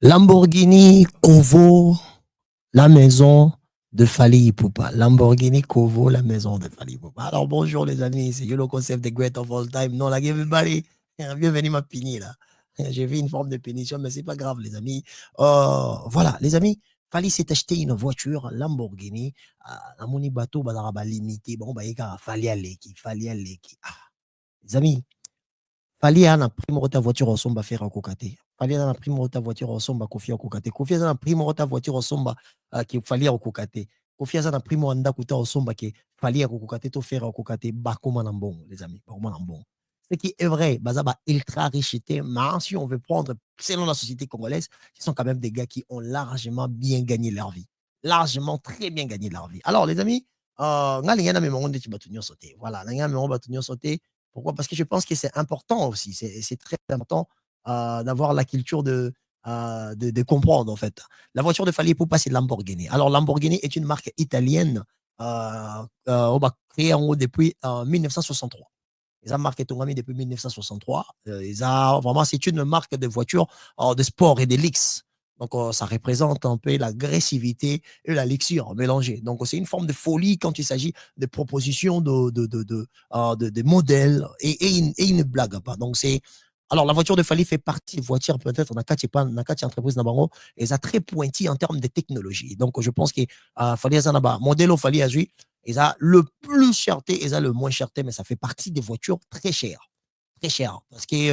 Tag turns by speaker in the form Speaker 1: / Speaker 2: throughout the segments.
Speaker 1: Lamborghini Covo, la maison de Fali Ipupa. Lamborghini Covo, la maison de Fali Ipupa. Alors bonjour les amis, c'est le concept the great of all time. Non, la everybody, bienvenue ma pini là. J'ai vu une forme de pénition, mais c'est pas grave les amis. Voilà les amis, Fali s'est acheté une voiture Lamborghini. La moni bateau bazaraba limité. Bon bah Fali Aleki. Les amis. Fali ana primo ta voiture osomba faire kokate. Fali ana primo ta voiture osomba kofia kokate. Kofia ana primo ta voiture osomba ki fali kokate. Kofia ana primo anda kuta osomba ki fali kokate to faire kokate bakoma na mbongo les amis, bakoma na mbongo. Ce qui est vrai, bazaba ultra richité, mais si on veut prendre selon la société congolaise, ce sont quand même des gars qui ont largement bien gagné leur vie. Largement très bien gagné leur vie. Alors les amis, ngalinga me mongo ndeti batunyo sauté. Voilà, nga me mongo batunyo sauté. Pourquoi? Parce que je pense que c'est important aussi, c'est très important d'avoir la culture de comprendre en fait. La voiture de Fali Ipupa, c'est Lamborghini. Alors Lamborghini est une marque italienne on va créée en haut depuis 1963. Ils ont marqué Tongami depuis 1963. Vraiment, c'est une marque de voiture de sport et de luxe. Donc, ça représente un peu l'agressivité et la luxure mélangée. Donc, c'est une forme de folie quand il s'agit de propositions de modèles et une blague. Pas. Donc, c'est. Alors, la voiture de Fali fait partie des voitures, peut-être, on a quatre entreprises Nabango, et ça très pointi en termes de technologie. Donc, je pense que Fali Azanaba, modèle au Fali Azui, ils ont le plus cherté, ils ont le moins cherté, mais ça fait partie des voitures très chères. Très chères. Parce que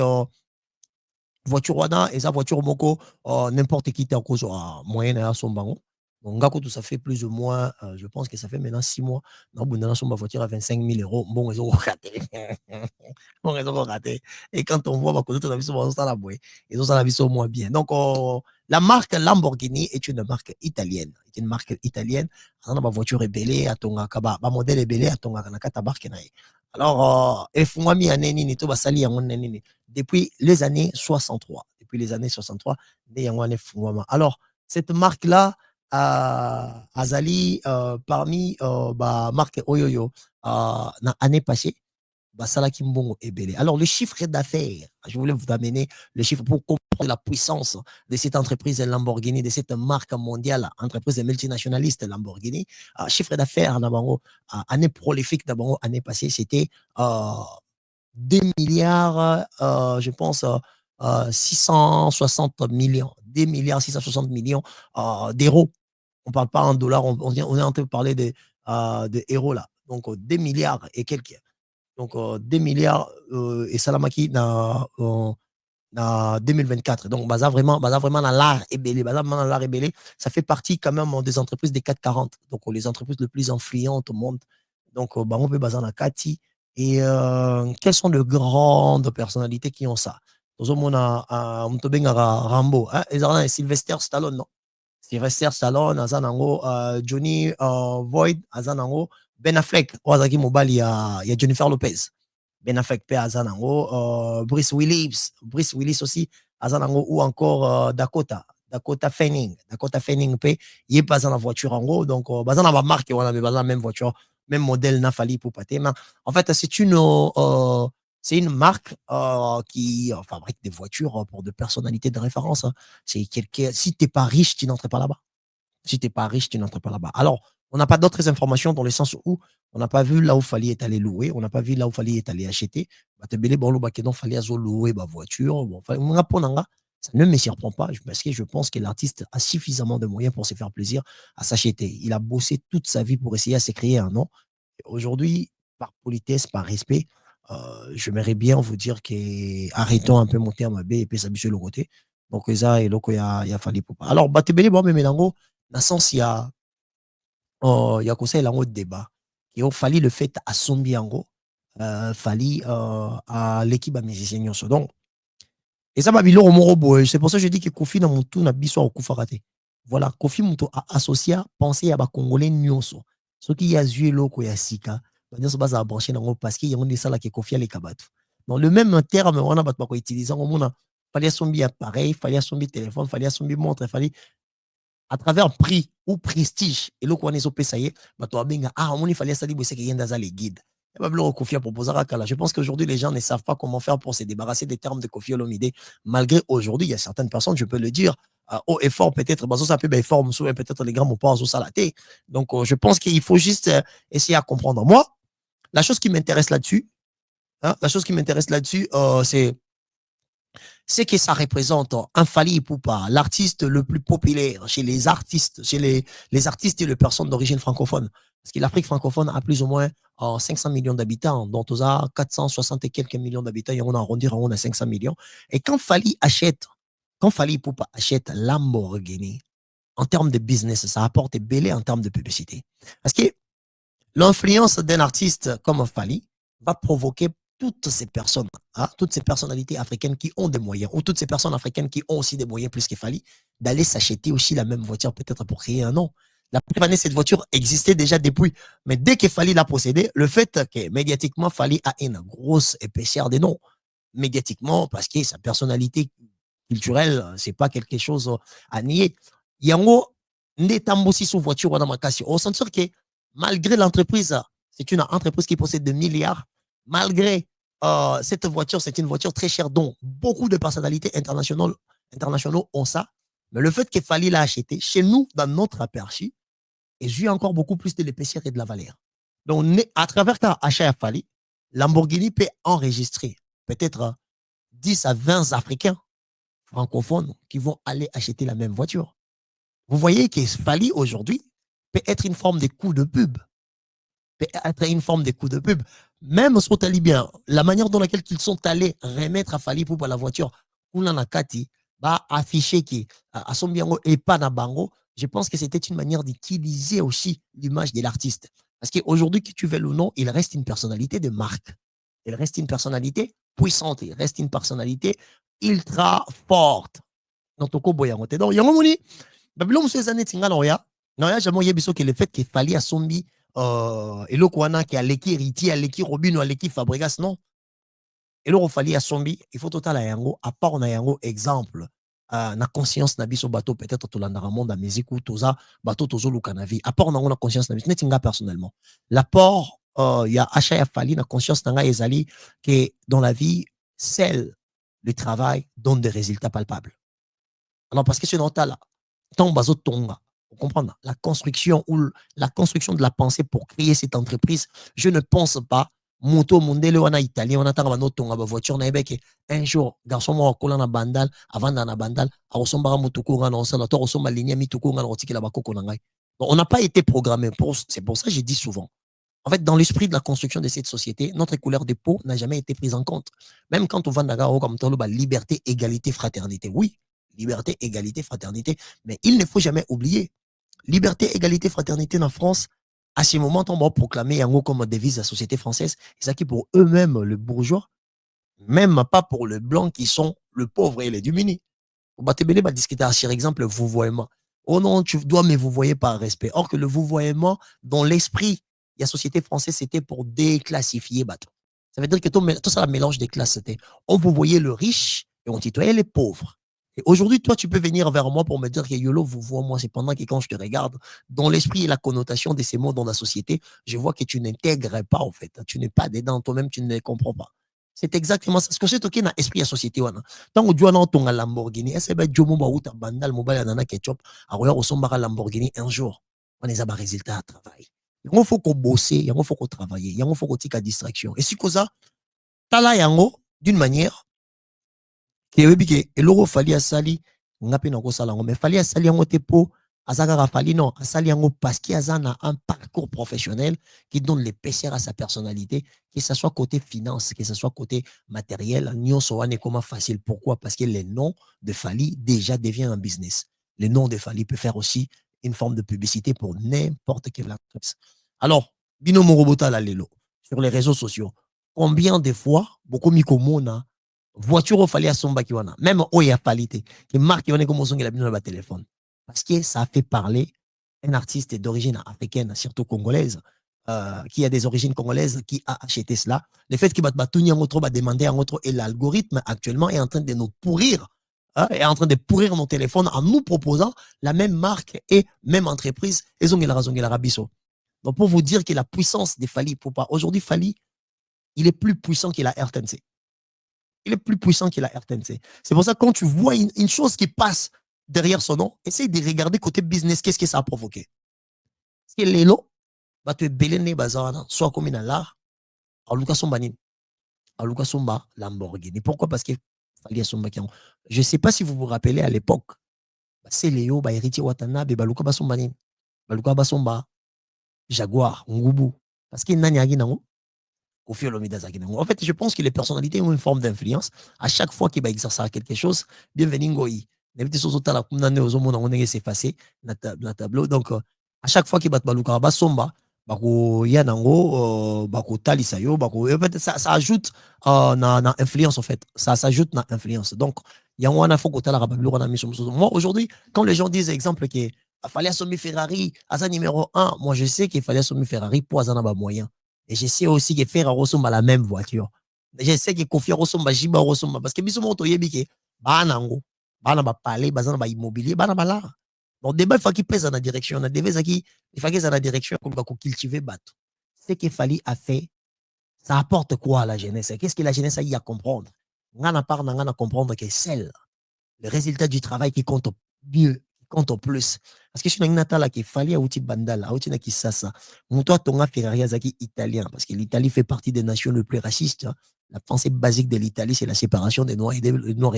Speaker 1: voiture wana et sa voiture moko n'importe qui était en cause moyenne à son bango. Donc, tout ça fait plus ou moins, je pense que ça fait maintenant 6 mois. Non, bon, dans ma voiture à 25 000 euros. Bon, ils ont raté. Bon, ils ont raté. Et quand on voit, bah, côté, ils ont la vie au moins bien. Donc, la marque Lamborghini est une marque italienne. C'est une marque italienne. Ma voiture est belle, à ton ma modèle est belle, à ton alors, et Fungami Aneni, to basali yango neni depuis les années 63. Depuis les années 63, alors, cette marque-là, Azali, parmi marque Oyoyo, na année passée, Salaki Mbongo Ebele. Alors, le chiffre d'affaires, je voulais vous amener le chiffre pour comprendre la puissance de cette entreprise Lamborghini, de cette marque mondiale, entreprise multinationaliste Lamborghini. Chiffre d'affaires, année prolifique, d'abord, année passée, c'était 2 milliards, je pense, 660 millions, 2 milliards 660 millions d'euros. On ne parle pas en dollars, on est en train de parler de euros là. Donc, 2 milliards et quelques. Donc, 2 milliards et Salamaki dans 2024. Donc, vraiment dans l'art ébélé. Dans l'art ébélé, ça fait partie quand même des entreprises des 440. Donc, les entreprises les plus influentes au monde. Donc, on peut baser dans Kati. Et quelles sont les grandes personnalités qui ont ça? On a Rambo. Hein? Ils ont Sylvester Stallone, non? Sylvester Stallone, Azanango, Johnny Void, Azanango, Ben Affleck, Ozaki Mobile, il y a Jennifer Lopez. Ben Affleck, Azanango, Bruce Willis aussi, Azanango, ou encore Dakota Fanning. Dakota Fanning, il est pas dans la voiture en gros, donc, dans la marque, on a la même voiture, même modèle, n'a fallu pour pâter. Mais en fait, c'est une marque qui fabrique des voitures pour de personnalités de référence. Hein. Si tu n'es pas riche, tu n'entres pas là-bas. Si tu n'es pas riche, tu n'entres pas là-bas. Alors, on n'a pas d'autres informations dans le sens où on n'a pas vu là où fallait est allé louer, on n'a pas vu là où fallait est allé acheter. Fallait louer ma voiture. Ça ne me surprend pas parce que je pense que l'artiste a suffisamment de moyens pour se faire plaisir à s'acheter. Il a bossé toute sa vie pour essayer à se créer un nom. Aujourd'hui, par politesse, par respect, j'aimerais bien vous dire que arrêtons un peu monter à ma baie et puis s'abuser le côté. Donc, ça, et là, il a fallu pour pas. Alors, Batebele, bon, mais dans le sens, il y a conseil de débat. Il a fallu le fait à Sombi en gros, fallu à l'équipe à musicien. Donc, et ça, Babilo, c'est pour ça que je dis que Kofi dans mon tour n'a pas au raté. Voilà, Kofi Mouto a associé, pensé à Congolais Nyonso. Ce qui a joué l'eau, il y a Sika, il a branché parce qu'il y a des salles qui Kofi à l'Ekabatu. Donc, le même terme, on a pas utilisé, on a fallu Sombi appareil, fallait Sombi téléphone, fallait Sombi montre, fallait à travers prix ou prestige et le qu'on est au PSAE, on il fallait ça dire que y a les guides. Je pense qu'aujourd'hui, les gens ne savent pas comment faire pour se débarrasser des termes de Kofi Olomide. Malgré aujourd'hui, il y a certaines personnes, je peux le dire, haut et fort, peut-être, ça peut être fort, peut-être les grands m'ont pas salaté. Donc, je pense qu'il faut juste essayer à comprendre. Moi, la chose qui m'intéresse là-dessus, c'est que ça représente un Fally Ipupa, l'artiste le plus populaire chez les artistes, chez les artistes et les personnes d'origine francophone. Parce que l'Afrique francophone a plus ou moins 500 millions d'habitants, dont on a 460 et quelques millions d'habitants, et on a arrondi, on a 500 millions. Et quand Fally Ipupa achète Lamborghini, en termes de business, ça apporte belé en termes de publicité. Parce que l'influence d'un artiste comme Fally va provoquer toutes ces personnes, toutes ces personnalités africaines qui ont des moyens, ou toutes ces personnes africaines qui ont aussi des moyens plus que Fally, d'aller s'acheter aussi la même voiture, peut-être pour créer un nom. La première année, cette voiture existait déjà depuis. Mais dès que Fally l'a possédée, le fait que médiatiquement, Fally a une grosse épaisseur des noms. Médiatiquement, parce que sa personnalité culturelle, c'est pas quelque chose à nier. Yango, n'étambosi sous voiture ou dans ma casse. On sentir que malgré l'entreprise, c'est une entreprise qui possède 2 milliards, malgré cette voiture, c'est une voiture très chère dont beaucoup de personnalités internationaux ont ça. Mais le fait qu'il fallait l'acheter, chez nous, dans notre aperçu, et j'ai encore beaucoup plus de l'épaisseur et de la valeur. Donc, à travers un achat à Fally, Lamborghini peut enregistrer peut-être 10 à 20 Africains francophones qui vont aller acheter la même voiture. Vous voyez que Fally aujourd'hui peut être une forme de coup de pub. Peut être une forme de coup de pub. Même sur Talibien, la manière dans laquelle ils sont allés remettre à Fally pour la voiture, Kati, va afficher qui à son biango et pas na bango. Je pense que c'était une manière d'utiliser aussi l'image de l'artiste. Parce qu'aujourd'hui, que tu veux ou non, il reste une personnalité de marque. Il reste une personnalité puissante. Il reste une personnalité ultra forte. Donc, yango moni, babilo muso ezane tinga na jamais yebiso que le fait qu'il fallait à Sombi eloko wana ki aleki héritier aleki Robino aleki Fabregas non eloko fallait à Sombi il faut total yango à part na yango exemple na conscience na biso bateau peut-être to landara monde à musique ou toza bateau tozo luka na vie à part na conscience na biso netinga personnellement l'apport il y a achat ya fallait na conscience na nga ezali que dans la vie celle le travail donne des résultats palpables. Alors parce que c'est notre là tant bazo tonga. Vous comprenez? La construction de la pensée pour créer cette entreprise, je ne pense pas. Moto mondele wana italien on attend bano tonga ba voiture na ebeke un jour garçon mo kola na bandal avant na bandal a resomba mutuku nga na osala to resomba ligne mituku nga na otikela bakoko na ngai. On n'a pas été programmé pour c'est pour ça que j'ai dit souvent. En fait, dans l'esprit de la construction de cette société, notre couleur de peau n'a jamais été prise en compte. Même quand on va dans comme liberté, égalité, fraternité. Oui, liberté, égalité, fraternité. Mais il ne faut jamais oublier, liberté, égalité, fraternité en France, à ce moment, on va proclamer en comme devise la société française. C'est ça qui pour eux-mêmes, le bourgeois, même pas pour le blanc qui sont le pauvre et les démunis. Vous va discuter à par exemple, le vouvoiement. Oh non, tu dois me vous voyez par respect. Or que le vouvoiement, dans l'esprit, la société française, c'était pour déclassifier bateau. Ça veut dire que tout ça, le mélange des classes, c'était on vous voyait le riche et on tutoyait les pauvres. Et aujourd'hui, toi, tu peux venir vers moi pour me dire que YOLO, vous voyez, moi, c'est pendant que quand je te regarde, dans l'esprit et la connotation de ces mots dans la société, je vois que tu n'intègres pas, en fait. Tu n'es pas dedans, toi-même, tu ne les comprends pas. C'est exactement ça. Ce que c'est OK dans l'esprit de la société. Tant que tu as un Lamborghini, est-ce que tu as un bandal mobile dans ketchup, à un Lamborghini un jour, on est à un résultat à travail. Il faut qu'on bosse, il faut qu'on travaille, il faut qu'on ait distraction. Et si ça, tu as d'une manière, que eloko fali asali nga pe na ko sala ngo mais fali asali yango te po azaka fali non asali yango parce qu'il a un parcours professionnel qui donne l'épaisseur à sa personnalité, que ce soit côté finance, que ce soit côté matériel, nyonso wane comment facile. Pourquoi? Parce que le nom de Fally déjà devient un business. Le nom de Fally peut faire aussi une forme de publicité pour n'importe quelle entreprise. Alors, bino morobota la lelo sur les réseaux sociaux. Combien de fois beaucoup mikomona voiture au fallait à son bakiwana même au ya qualité qui marque on est comme on la bino na téléphone parce que ça a fait parler un artiste d'origine africaine surtout congolaise qui a des origines congolaises qui a acheté cela le fait qu'il va en autre va demander en autre et l'algorithme actuellement est en train de nous pourrir est en train de pourrir nos téléphones en nous proposant la même marque et même entreprise et zongela rabiso. Donc pour vous dire que la puissance des Fally Ipupa aujourd'hui Fally il est plus puissant que la RTNC. Il est plus puissant que la RTNC. C'est pour ça que quand tu vois une chose qui passe derrière son nom, essaye de regarder côté business, qu'est-ce que ça a provoqué. Parce que Lelo, bah tu es belene bazana, soit comme une l'art, à Lucas Sombanin, à Lucas Somba, Lamborghini. Pourquoi? Parce que Fali Somba qui je ne sais pas si vous vous rappelez à l'époque, c'est Léo, bah héritier Watanabe, bah Lucas Sombanin, bah Lucas Basomba, Jaguar, Ngubu. Parce qu'il n'a rien nango. En fait, je pense que les personnalités ont une forme d'influence. À chaque fois qu'il va exercer quelque chose, bienvenue Ngoï. C'est effacé dans tableau. Donc, à chaque fois qu'il va baluka basomba, bako yanango, bako talisayo, bako. En fait, ça ajoute na influence en fait. Ça s'ajoute na influence. Donc, il y a un faut que moi aujourd'hui, quand les gens disent exemple que fallait assommer Ferrari, à sa numéro 1, moi je sais qu'il fallait assommer Ferrari pour avoir moyen. Et je sais aussi que Ferrari ressemble à la même voiture. Je sais que Kofi ressemble à Jiba ressemble parce que biso moto yebi ke banango bana ba parler bazana ba immobilier bana bala. Donc débat il faut qu'il pèse dans la direction, on a devait il faut qu'il dans la direction pour cultiver bateau. Ce qu'il fallait a fait, ça apporte quoi à la jeunesse? Qu'est-ce que la jeunesse a eu à comprendre? Ngana part ngana comprendre que c'est le résultat du travail qui compte mieux, qui compte au plus. Parce que si on a là qui fallait outil bandala, outil na kisasa, mon toi tonga Ferrari azaki italien parce que l'Italie fait partie des nations les plus racistes. Hein. La pensée basique de l'Italie, c'est la séparation des noirs et des blancs,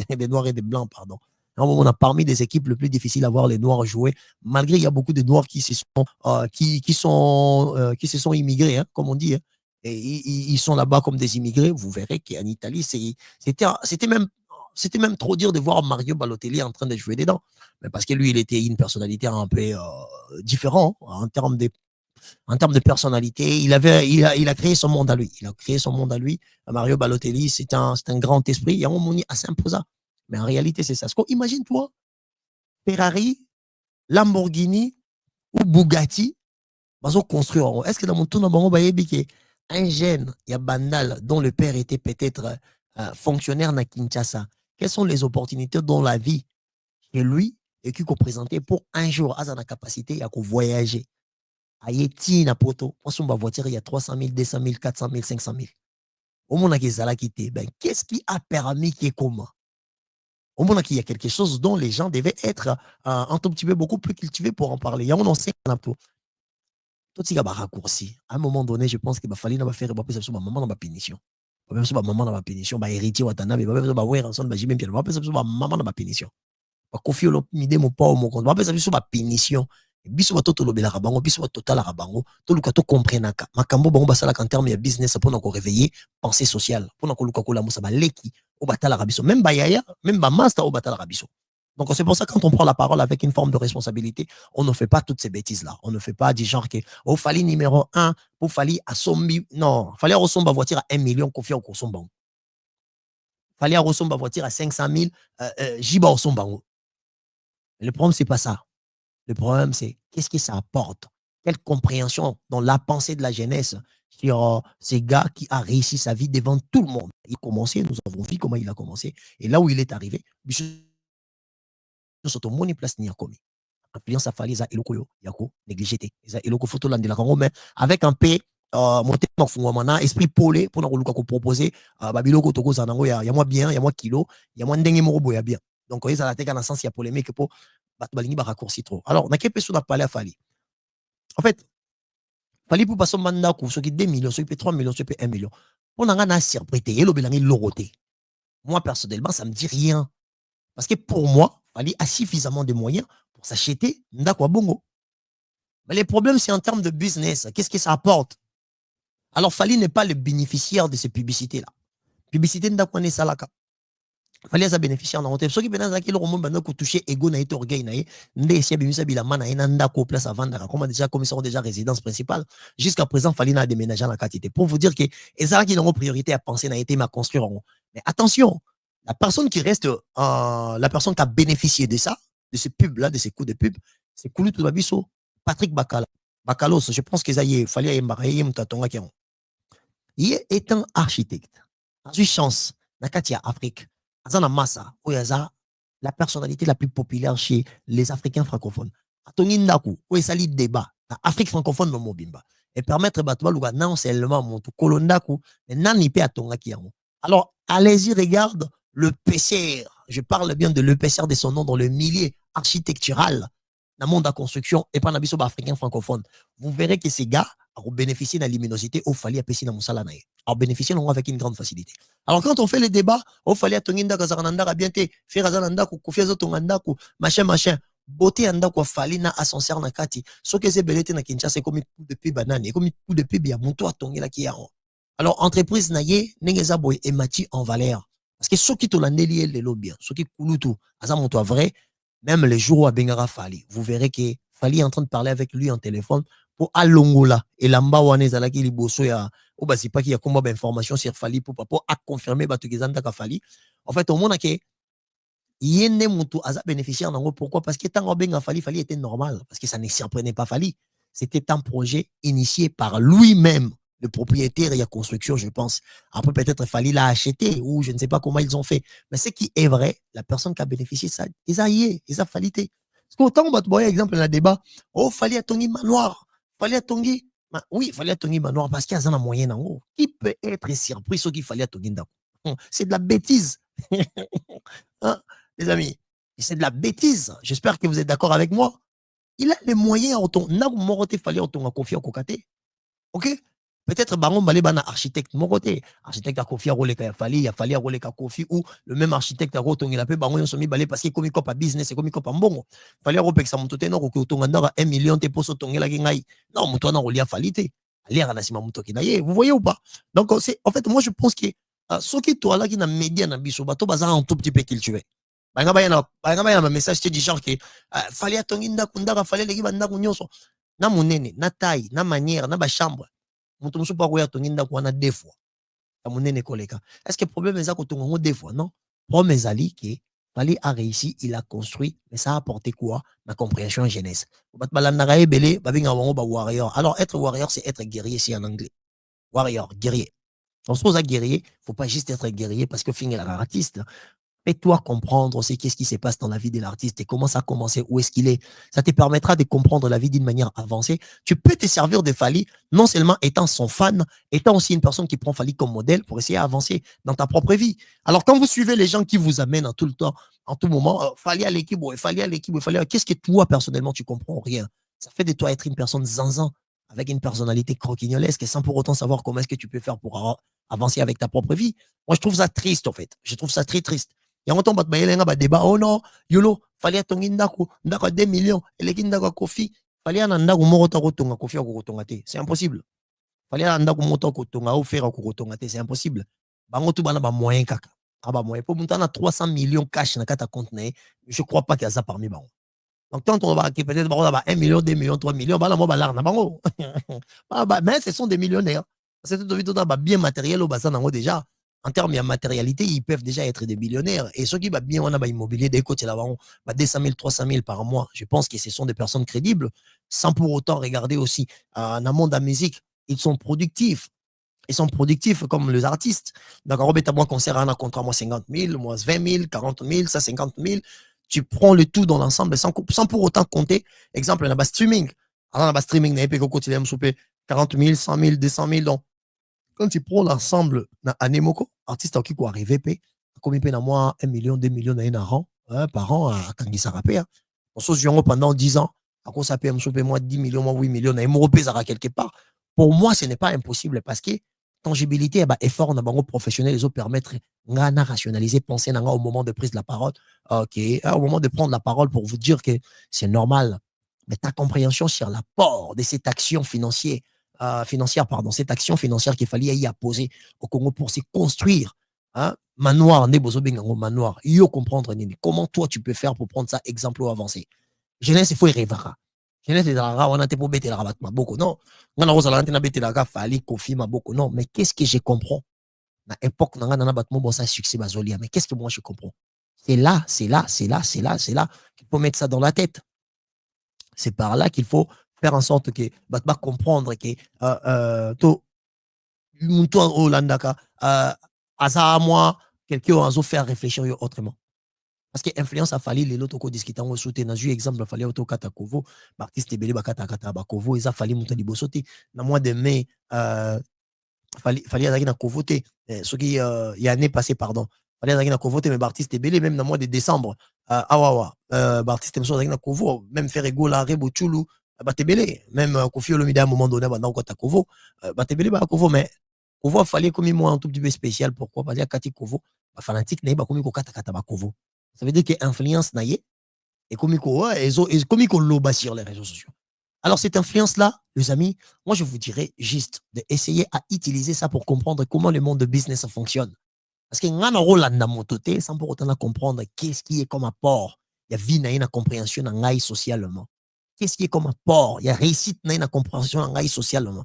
Speaker 1: des noirs et des blancs, pardon. On a parmi des équipes les plus difficiles à voir les noirs jouer, malgré il y a beaucoup de noirs qui se sont qui se sont immigrés, hein, comme on dit. Hein. Et ils sont là-bas comme des immigrés. Vous verrez qu'en Italie, c'était même trop dur de voir Mario Balotelli en train de jouer dedans. Mais parce que lui, il était une personnalité un peu différente en termes de personnalité. Il a créé son monde à lui. Il a créé son monde à lui. Mario Balotelli, c'est un grand esprit. Il y a un monde assez imposant. Mais en réalité, c'est ça. Imagine-toi, Ferrari, Lamborghini ou Bugatti, ils ont construit. Est-ce que dans mon tour, un jeune, il y a Bandal, dont le père était peut-être fonctionnaire à Kinshasa, quelles sont les opportunités dans la vie chez lui et qui présenté pour un jour à sa capacité à voyager? Ayeti na poto, on son voiture il y a 300 000, 200 000, 400 000, 500 000. Au monde qui est quitté, ben qu'est-ce qui a permis qu'il y ait comment? Au monde qu'il y a quelque chose dont les gens devaient être un tout petit peu beaucoup plus cultivés pour en parler. Il y a on sait un peu. Tout ce qui a raccourci. À un moment donné, je pense qu'il va falloir faire une maman dans ma pénition. Même si maman dans ma pénition, héritier Watanabe, même si ouais rançon ba jimem bien, même si maman dans ma pénition. Ba kofi lo mide mo pa mo kon. Même si ba pénition. Biso ba toto lo bela bango, biso ba total la bango, to luka to comprendre ka. Makambo bango basala en termes de business pour nous réveiller pensée sociale, pour nous luka ko la musa ba leki o batala rabiso, même ba yaya, même ba master o batala rabiso. Donc, c'est pour ça que quand on prend la parole avec une forme de responsabilité, on ne fait pas toutes ces bêtises-là. On ne fait pas du genre que, oh, fallait numéro 1, pour fallait à Sombi. Non, fallait à voiture à 1 million, confiant au Somban. Fallait à voiture à 500 000, Jiba au Somban. Le problème, c'est pas ça. Le problème, c'est qu'est-ce que ça apporte? Quelle compréhension dans la pensée de la jeunesse sur ces gars qui a réussi sa vie devant tout le monde. Il a commencé, nous avons vu comment il a commencé. Et là où il est arrivé, surtout moni place ni yakomi influence a fali za eloko yo yako négligé te za eloko photo landela kango mais avec un p motema fungwa mana esprit polé pour na koluka ko proposer babiloko toko za nango ya moi bien ya moi kilo ya moi ndenge moko boya bien donc ils la teka na sens ya polémique pour bato balingi ba raccourci trop alors na kepe so na parler à fali en fait fali pour passer manda ko soki 2 millions soki 3 millions soki 1 million pour na nga na surprise te yelo belangi loroté moi personnellement ça me dit rien. Parce que pour moi, Fali a suffisamment de moyens pour s'acheter Ndakwa Bongo. Mais le problème, c'est en termes de business. Qu'est-ce que ça apporte? Alors, Fali n'est pas le bénéficiaire de ces publicités-là. Publicité Ndakwa ne salaka. Fali a bénéficiaire dans le temps. Ceux qui viennent à qui le roman banda ko toucher ego na été orgueil na ye. Ndé si abimisa bilama na ena ndako place à vendre. Comme déjà comme ils sont déjà résidence principale. Jusqu'à présent, Fali n'a déménagé la quantité. Pour vous dire que ça qui ont priorité à penser n'a été ma construire. Mais attention. La personne qui reste, la personne qui a bénéficié de ça, de ces pubs-là, de ces coups de pub, c'est Kouloutou Babiso, Patrick Bakala. Bakalos, je pense qu'il fallait y il est un architecte. A une chance, Nakatia Afrique, Azana Massa, Oyaza, la personnalité la plus populaire chez les Africains francophones. Atoni Ndaku, Oyesali débat, Afrique francophone, no Mobimba. et permettre bato baluka non seulement mon kolondaku mais nani pe atonga ki yango. Alors allez-y, regarde le PCR. Je parle bien de l'EPCR de son nom dans le milieu architectural dans le monde de la construction et pas dans le africain francophone. Vous verrez que ces gars ont bénéficié de la luminosité au fallait apaiser dans Moussala naï. Alors bénéficier avec une grande facilité. Alors quand on fait les débats, au fallait à Tonginda Kazananda Rabiente, faire Azananda Koufiazo Tonganda machin machin. Beauté anda kwa fali na ascenseur na kati. So que c'est belete na Kinshasa comme coup de pied banane, comme coup de pied bien monto à tongela ki yaro. Alors entreprise na ye nengeza boy emati en valeur. Parce que ceux qui te l'ont lié les lobbies, ceux qui kulutu, asa monto vrai, même les jours où à Bengara Fali, vous verrez que Fali est en train de parler avec lui en téléphone pour alongola et lamba wane zalaki liboso ya ou basi pas qu'il y a combien d'informations sur Fali pour à confirmer batu kezanda ka Fali. En fait, au monde que yende mutu aza bénéficiaire nango. Pourquoi? Parce que tant benga Fali était normal parce que ça ne surprenait pas Fali. C'était un projet initié par lui-même, le propriétaire et la construction, je pense. Après, peut-être Fali l'a acheté ou je ne sais pas comment ils ont fait. Mais ce qui est vrai, la personne qui a bénéficié de ça, ils a falité. Parce qu'autant, on va te voir, exemple, dans le débat, oh, Fali a Tongi Manoir, Fali a Tongi. Oui, Fali a Tongi Manoir parce qu'il y a un moyen nango. Qui peut être surpris ce qu'il fallait à Tongi Ndako? C'est de la bêtise. Hein, les amis, c'est de la bêtise. J'espère que vous êtes d'accord avec moi. Il a les moyens à confier au Kokate. Ok? Peut-être Baron Balébana, architecte Moroté. Architecte a confié à Roleka, il a fallu à Roleka Kofi ou le même architecte a Roton, il a fait Baron Yosomi Balé parce qu'il est comme un business, et comme un bongo. Il fallait Ropek sa montote, non, que Tonganda 1 million de poso Tongela Gengai. Non, Moutouana Rolia Falite. Aller à la Sima Moutoki Naye. Vous voyez ou pas? Donc, en fait, moi, je pense que ce qui est là, qui n'a média na biso, bato baza un tout petit peu cultivé. Banga bayana message du genre que fallait à Tonginda Kundara, fallait les Gibanda Kunyoso. Na monene, na taille, na manière, na ba chambre. Mutu musu pa koya tonginda kwana deux fois. Ya monene koleka. Est-ce que le problème est ça que tongongo deux fois? Non. Problème est que Fali a réussi, il a construit, mais ça a apporté quoi? La compréhension jeunesse. Warrior. Alors être warrior, c'est être guerrier ici en anglais. Warrior, guerrier. On se pose à guerrier, faut pas juste être guerrier parce que finir la artiste. Fais-toi comprendre aussi qu'est-ce qui se passe dans la vie de l'artiste et comment ça a commencé, où est-ce qu'il est. Ça te permettra de comprendre la vie d'une manière avancée. Tu peux te servir de Fali, non seulement étant son fan, étant aussi une personne qui prend Fali comme modèle pour essayer d'avancer dans ta propre vie. Alors, quand vous suivez les gens qui vous amènent en tout le temps, en tout moment, Fali à l'équipe, Fali à l'équipe, qu'est-ce que toi, personnellement, tu comprends rien? Ça fait de toi être une personne zinzin, avec une personnalité croquignolesque et sans pour autant savoir comment est-ce que tu peux faire pour avancer avec ta propre vie. Moi, je trouve ça triste, en fait. Je trouve ça très triste. Yango ton bat bayelenga ba débat oh non yolo fallait atongi ndako 2 millions eleki ndako kofi fallait na ndako moko ta kotonga kofi kotonga te, c'est impossible. Fallait na ndako moko kotonga ou faire kotonga te, c'est impossible. Bango tu bana ba moyen kaka ba moyen pour monter na 300 millions cash na kata compte na je crois pas qu'il y a ça parmi bango. Donc quand on va peut-être ba 1 million 2 millions 3 millions bala mo balar na bango. Mais ce sont des millionnaires. C'est tout bien matériel au bassin nango déjà. En termes de matérialité, ils peuvent déjà être des millionnaires. Et ceux qui va bien, on a immobilier des côtés là-bas, 200 000, 300 000 par mois. Je pense que ce sont des personnes crédibles, sans pour autant regarder aussi en amont de la musique. Ils sont productifs. Ils sont productifs comme les artistes. Donc, en moi, concert, un contrat, moi, 50 000, moi, 20 000, 40 000, ça, 50 000. Tu prends le tout dans l'ensemble sans pour autant compter. Exemple, on a streaming. Alors, on a streaming, on a 40 000, 100 000, 200 000. Donc, quand tu prends l'ensemble à Nemoko, artiste qui peut arriver, comme il peut avoir 1 million, 2 millions par an à Kangisa Rapé. On se pendant 10 ans, à cause ça peut moi 10 millions, moi 8 millions, et me quelque part. Pour moi, ce n'est pas impossible parce que tangibilité, effort, on a un professionnel, les autres permettre de rationaliser, penser au moment de prise de la parole. Ok, au moment de prendre la parole pour vous dire que c'est normal. Mais ta compréhension sur l'apport de cette action financière, cette action financière qu'il fallait y apposer au Congo pour se construire. Hein? Manoir, manoir. Yo comprendre comment toi tu peux faire pour prendre ça exemple ou avancer. Jeunesse, il faut y rêver. Jeunesse, on a été pour bêter la rabat beaucoup. Non, on a osé la bêter la gaffe, fallait confier ma beaucoup. Non, mais qu'est-ce que je comprends? À l'époque, on a un bon ça succès basolia. Mais qu'est-ce que moi je comprends? C'est là qu'il faut mettre ça dans la tête. C'est par là qu'il faut faire en sorte que batma comprendre que to muntu olandaka asa moi quelqu'un a faire réfléchir autrement. Parce que influence a fallu les autres discutant au sauté na ju exemple fallait auto kata kovo artiste belé bakata kata ba kovo ils a fallu monter libosoté na mois de mai fallait azaki na kovo te ce qui il y a année passée pardon fallait azaki na kovo te mais artiste belé même na mois de décembre awawa artiste moso azaki na kovo même faire egola rebo chulu batebele même Kofi Olomide à un moment donné pendant kota kovo batebele ba kovo mais kovo fallait comme moi un tout petit peu spécial pourquoi parce que kati kovo fanatique na ba komi ko kata kata ba kovo. Ça veut dire que influence naïe et comme il loba sur les réseaux sociaux. Alors cette influence-là, les amis, moi je vous dirais juste d'essayer à utiliser ça pour comprendre comment le monde de business fonctionne. Parce que ngana rôle na mototé sans pour autant comprendre qu'est-ce qui est comme apport. Il y a vie na une compréhension en ngaï socialement. Qu'est-ce qui est comme apport? Il y a réussite na une compréhension en ngaï socialement.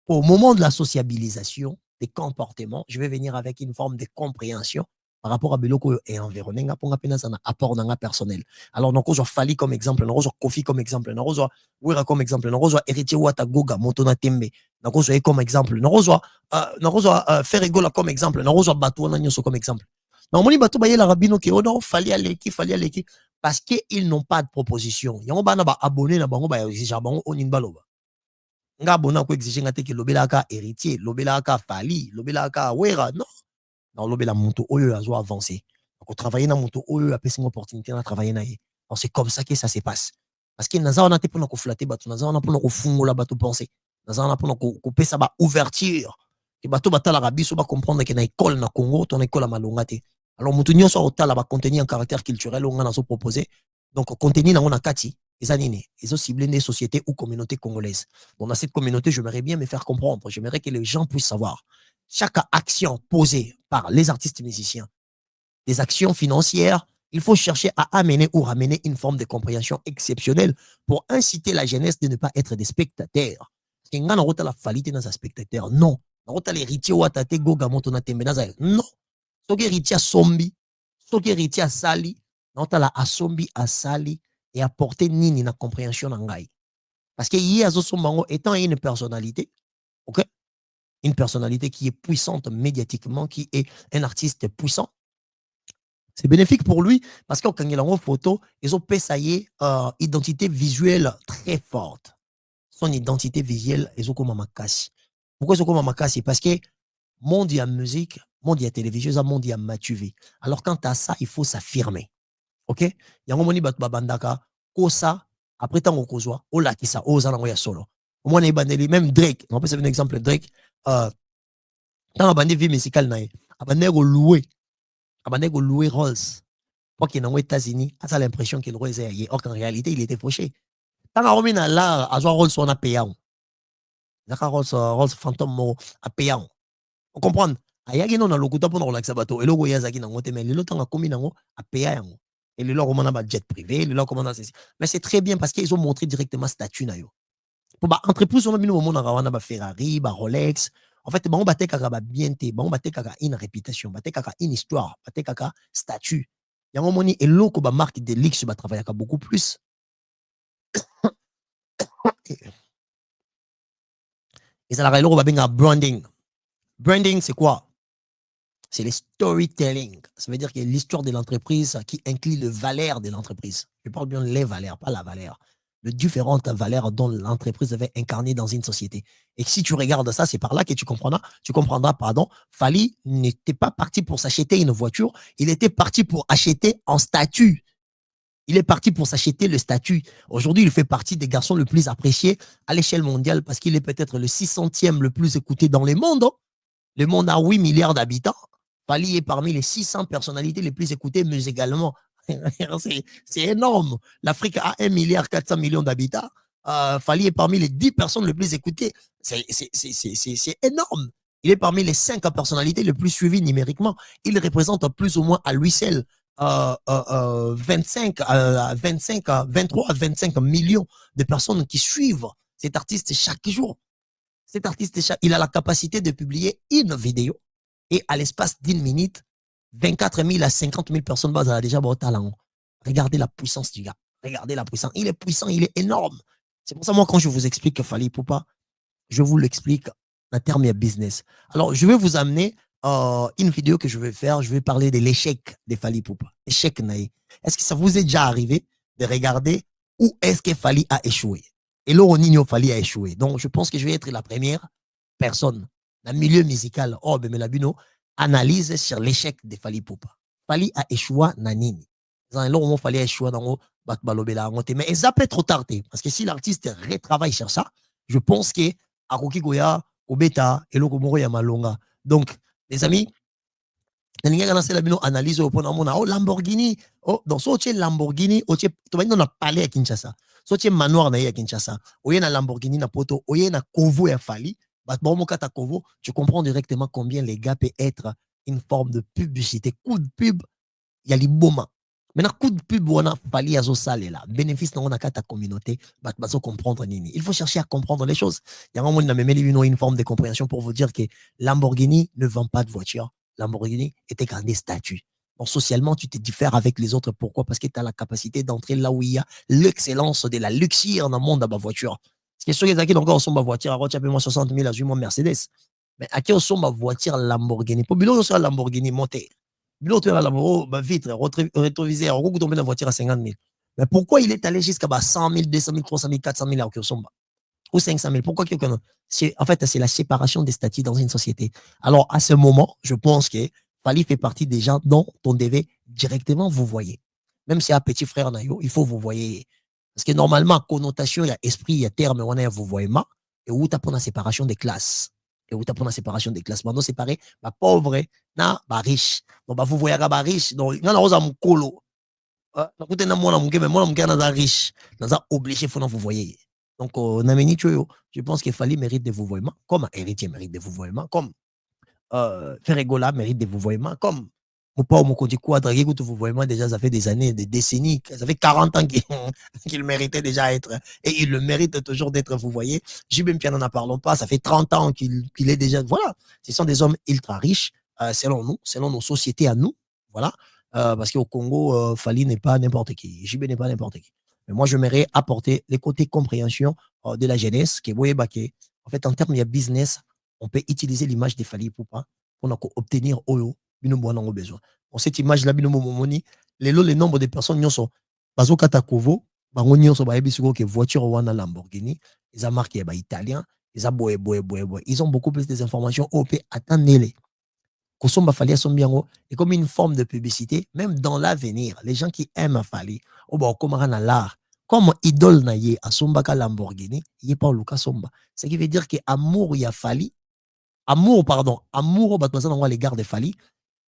Speaker 1: Au moment de la sociabilisation des comportements, je vais venir avec une forme de compréhension par rapport à Beloko et environné nga ponga pena sana apport nga personnel. Alors donc je Fali comme exemple, je Kofi comme exemple, je Wira comme exemple, je Héritier Wata Goga Motona Tembe, je comme exemple, je Ferregola comme exemple, je Batou na nyoso comme exemple. Non moni batou ba yela rabino ke ono fali aleki parce que ils n'ont pas de proposition. Yango bana ba abonné na bango ba exige bango onin baloba. Nga bona ko exige nga te ke lobelaka héritier, lobelaka Fali, lobelaka Wera, non. Non, lobela moto oyo azo avancer. Donc travailler na moto oyo apesi une opportunité na travailler na ye. Donc c'est comme ça que ça se passe. Parce que naza wana te pona ko flatter bato, naza wana pona ko fungola bato penser. Naza wana pona ko pesa ba ouverture. Que bato batala biso ba comprendre que na école na Congo, ton école à malonga te. Alors moto nyonso otala ba contenu en caractère culturel on a so proposer. Donc contenu na ngona kati eza nini? Ezo cibler des sociétés ou communautés congolaises. Bon, dans cette communauté, j'aimerais bien me faire comprendre. J'aimerais que les gens puissent savoir chaque action posée par les artistes musiciens, des actions financières, il faut chercher à amener ou ramener une forme de compréhension exceptionnelle pour inciter la jeunesse de ne pas être des spectateurs. Parce que on a la falité dans un spectateur. Non. On a l'héritier ou atate goga moto na tembe na za. Non. Soki héritier sombi, soki héritier sali, on a la asombi a sali et apporter nini na compréhension na ngai. Parce que hier azo sombango étant une personnalité, OK? Une personnalité qui est puissante médiatiquement, qui est un artiste puissant, c'est bénéfique pour lui parce que quand il a une photo, ils ont payé identité visuelle très forte. Son identité visuelle, ils ont comme Makassi. Pourquoi ils ont comme Makassi? Parce que monde il y a musique, monde il y a télévision, monde il y a matuvé. Alors quant à ça, il faut s'affirmer. OK? Il y a un moment où babandaka, kosa, après tant qu'on kozwa, ola kisa, oza nango ya solo. Au moins, même Drake, on peut faire un exemple, Drake, dans la vie musicale, il a loué Rolls. Pour qu'il est aux États-Unis, ça a l'impression qu'il Rolls est ailleurs. Or qu'en réalité, il était fauché. Quand on a là, à Rolls, on a payé. Rolls Phantom a payé. On comprend? Ayagi non na lokuta pour relaxer bateau. Et le goya zaki na ngote mais le temps a commis nango a payé. Et le leur commande jet privé, le leur commande ceci. Mais c'est très bien parce qu'ils ont montré directement statut na yo. Pour ba entreprise on a mis au monde na ba Ferrari, ba Rolex. En fait, on batte kaka ba bien te, on batte kaka une réputation, batte kaka une histoire, batte kaka statut. Il y a un moment et l'eau ba marque de luxe ba travailler beaucoup plus. Et ça la l'eau ba benga branding. Branding c'est quoi? C'est le storytelling. Ça veut dire que l'histoire de l'entreprise qui inclut les valeurs de l'entreprise. Je parle bien les valeurs, pas la valeur. Les différentes valeurs dont l'entreprise avait incarné dans une société. Et si tu regardes ça, c'est par là que tu comprendras, pardon, Fali n'était pas parti pour s'acheter une voiture, il était parti pour acheter un statut. Il est parti pour s'acheter le statut. Aujourd'hui, il fait partie des garçons le plus appréciés à l'échelle mondiale parce qu'il est peut-être le 600e le plus écouté dans le monde. Le monde a 8 milliards d'habitants. Fali est parmi les 600 personnalités les plus écoutées, mais également, c'est énorme. L'Afrique a 1 milliard 400 millions d'habitants. Fali est parmi les 10 personnes les plus écoutées. C'est énorme. Il est parmi les 5 personnalités les plus suivies numériquement. Il représente plus ou moins à lui seul 23 à 25 millions de personnes qui suivent cet artiste chaque jour. Cet artiste, il a la capacité de publier une vidéo et à l'espace d'une minute, 24 000 à 50 000 personnes vont déjà au talent. Regardez la puissance du gars. Regardez la puissance. Il est puissant, il est énorme. C'est pour ça, moi, quand je vous explique que Fally Ipupa, je vous l'explique en termes de business. Alors, je vais vous amener une vidéo que je vais faire, je vais parler de l'échec des Fally Poupa. Échec naï. Est-ce que ça vous est déjà arrivé de regarder où est-ce que Fally a échoué? Et là, on ignore Fally a échoué. Donc, je pense que je vais être la première personne dans le milieu musical, oh, ben, Labino, analyse sur l'échec de Fally Poupa. Fally a échoué nanini. Là, on Fally a échoué dans le balobela mais ça peut être trop tard parce que si l'artiste retravaille sur ça, je pense que Akoki Goya, Obeta, et le Komoro Yamalonga. Donc, les amis, nalinga kana sela bino analyse au pona mona oh Lamborghini oh donc so tu Lamborghini o tu to bino na palais à Kinshasa so tu manoir na ya Kinshasa oye na Lamborghini na poto oye na Kovo ya Fali bat bon kata Kovo tu comprends directement combien les gars peut être une forme de publicité coup de pub il y a liboma maintenant coup de pub on a Fali azo salé là bénéfice na on a kata communauté bat bazo comprendre nini il faut chercher à comprendre les choses il y a un moment na memeli une forme de compréhension pour vous dire que Lamborghini ne vend pas de voiture. Lamborghini était qu'un des statuts. Donc, socialement, tu te diffères avec les autres. Pourquoi? Parce que tu as la capacité d'entrer là où il y a l'excellence de la luxure dans le monde de ma voiture. Parce que ceux qui ont encore ma voiture, à tu moi 60 000, à moi Mercedes. Mais à qui on ma voiture Lamborghini? Pour Bilo, on Lamborghini monté. Bilo, tu as la Lamborghini, ma vitre, rétroviseur, on tombe la voiture à 50 000. Mais pourquoi il est allé jusqu'à 100 000, 200 000, 300 000, 400 000 à Okiosomba? Ou 500 000. Pourquoi quelqu'un? En fait, c'est la séparation des statuts dans une société. Alors, à ce moment, je pense que Fali fait partie des gens dont on devait directement vous voyez. Même si un petit frère Nayo, il faut vous voyez. Parce que normalement, connotation, il y a esprit, il y a terme, on a vous voyez ma, et où tu as pour la séparation des classes. Et où tu as pour la séparation des classes. Maintenant, séparé, bah, pauvre, na, bah, riche. Donc, bah, vous voyez, bah, riche. Donc, il y a un colo. Nakute na mwana muke, mais mwana muke na riche. Dans obligé, faut vous voyez. Donc, Nameni Choyo, je pense que Fali mérite des vouvoiements, comme Héritier mérite des vouvoiements, comme Ferregola mérite des vouvoiements, comme Mopa Mokondi Kouadragé, que vous voyez, moi, déjà, ça fait des années, des décennies, ça fait 40 ans qu'il méritait déjà être, et il le mérite toujours d'être, vous voyez. JB Mpiana n'en parlons pas, ça fait 30 ans qu'il est déjà, voilà. Ce sont des hommes ultra riches, selon nous, selon nos sociétés à nous, voilà. Parce qu'au Congo, Fali n'est pas n'importe qui, JB n'est pas n'importe qui. Mais moi, je m'aimerais apporter les côtés compréhension de la jeunesse, qui est, en fait, en termes de business, on peut utiliser l'image des Fali Poupa pour obtenir Oyo, bino mwana ngo besoin. Pour cette image-là, bino momoni, le nombre de personnes nyonso, bazo kata Kovo, bango nyonso ba yebi siko ke voiture wana Lamborghini, ils ont marqué ba italien, ils ont boye. Ils ont beaucoup plus d'informations au peut attendre Kosomba Fali a sombiango et comme une forme de publicité, même dans l'avenir, les gens qui aiment Fali, oh bah, comme na l'art, comme idole na ye a sombaka Lamborghini, yé pas Luka Somba. Ce qui veut dire que amour y a Fali, amour à l'égard de Fali,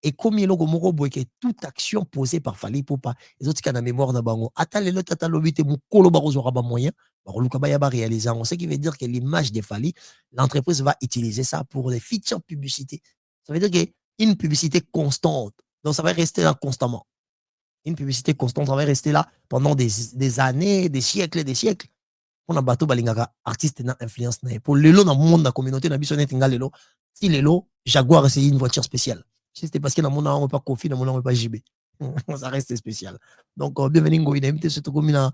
Speaker 1: et comme il y a toute action posée par Fali Poupa, les autres qui ont la mémoire de bango, attends les autres, attends l'obité, mon colo barozora ba moyen, baroulouka ba yaba réaliser. Ce qui veut dire que l'image de Fali, l'entreprise va utiliser ça pour des features publicité. Ça veut dire qu'une publicité constante, donc ça va rester là constamment. Une publicité constante, ça va rester là pendant des années, des siècles et des siècles. On a bateau balingaka artiste na influence na pour lelo dans le monde la communauté na biso net nga lelo si lelo Jaguar c'est une voiture spéciale si c'était parce que na mona on pas Kofi na mona on pas JB ça reste spécial donc bienvenue ngo ina invité surtout comme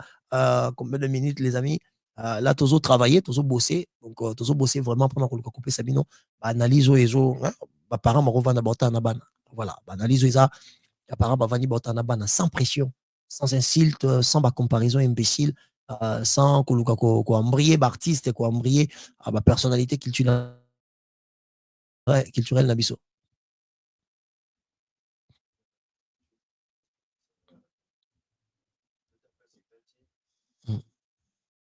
Speaker 1: combien de minutes les amis là toujours travailler toujours bosser donc toujours bosser vraiment pendant que le couper sabino analyse ezo ba parents ma revendre bota na bana voilà analyse ça apparemment bavandi bota na bana sans pression sans insulte sans ba comparaison imbécile sans koluka koambrier baartiste koambrier personnalité culturelle na biso